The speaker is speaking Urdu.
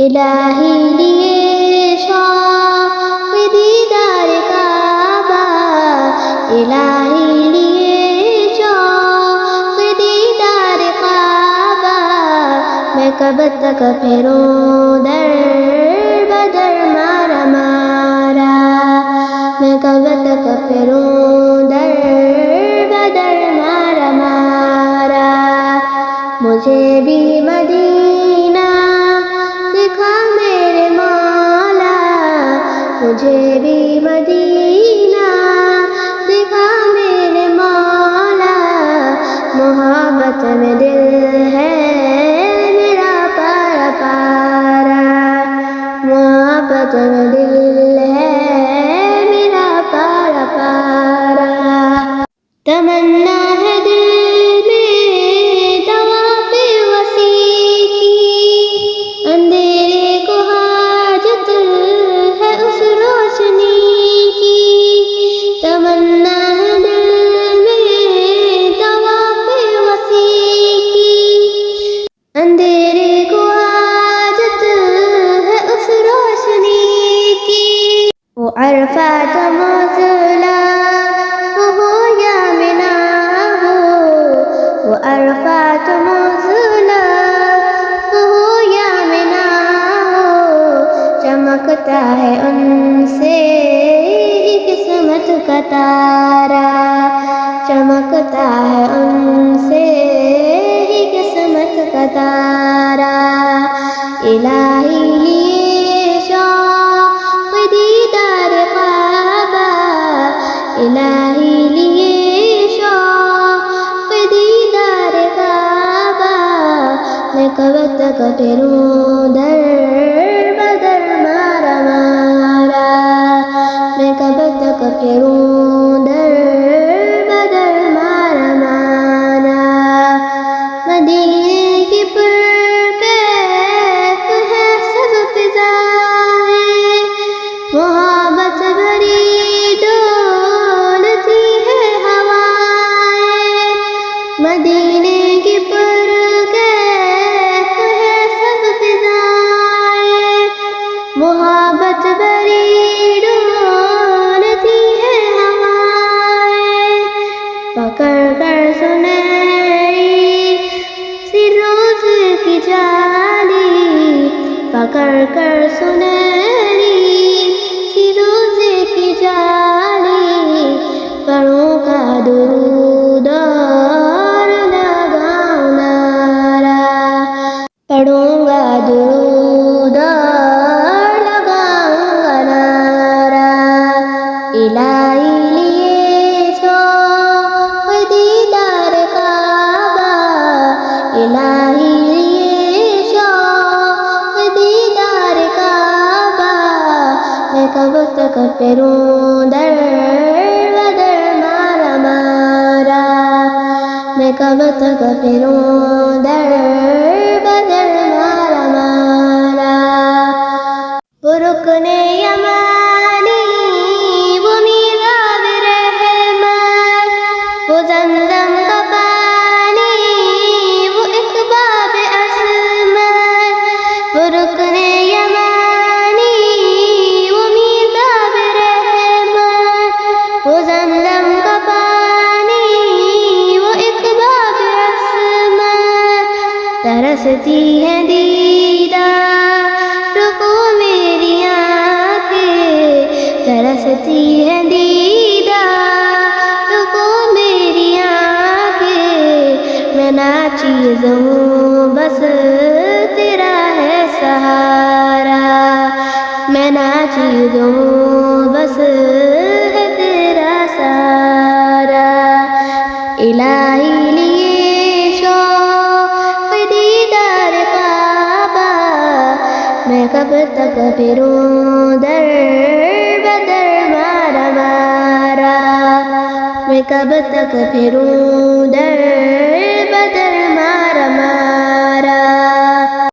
الہی لیے شوق دیدار کعبہ، الہی لیے شوق دیدار کعبہ، میں کب تک پھروں در بدر مارا مارا، میں کب تک پھروں در بدر مارا مارا، مجھے بھی مدینہ دکھا میرے مولا، مجھے بھی مدینہ دکھا میرے مولا، محبت میں دل ہے میرا پارا پارا، محبت میں دل ہے میرا پارا پارا، تمنا ہے دل میں طواف وسیع کی، اندھیرے کو حاجت ہے اس روشنی کی، تمنا ہے دل میں طواف وسیع کی، اندھیرے کو حاجت ہے اس روشنی کی، وہ عرفات موزلہ ہو یا منا ہو، وہ عرفات موزلہ ہو یا منا ہو، چمکتا ہے ان سے ہی قسمت کا تارا، چمکتا ہے ان سے ہی قسمت کا تارا، الہی لیے شوق دیدار کعبہ، الہی لیے شوق دیدار کعبہ، میں کب تک پھروں در بدر مارا مارا، میں کب تک پھروں در بدر مارا مارا، مدینے کی پرکیف ہے سب فضا ہے، محبت بھری ڈولتی ہے ہوائیں، مدینے کی پرکیف ہے سب فضائیں، محبت بھری ڈولتی ہے ہوائیں، پکڑ کر سنہری سی روز کی جالی، پکڑ کر سنہری سی روز کی جالی، پڑھوں گا درود اور لگاؤں نعرہ، پڑھوں گا درود اور لگاؤں گا نعرہ، الہی لیے شوق دیدار کعبہ، الہی لیے شوق دیدار کعبہ، میں کب تک پھروں در بدر مارا مارا، میں کب تک پھروں در بدر مارا مارا، وہ رکن یمانی وہ میراب رحمت، وہ زمزم کا پانی وہ اقباب عصمت، وہ رکن یمانی وہ میراب رحمت، وہ زمزم کا پانی وہ اقباب عصمت، ترستی ہے دیدار کو میری آنکھیں، ترستی ہے دیدار کو میری آنکھیں، میں ناچیز ہوں بس تیرا ہے سہارا، میں ناچیز ہوں بس ہے تیرا سہارا، الہی لیے شوق دیدار کعبہ، میں کب تک پھروں در بدر مارا مارا، میں کب تک پھروں در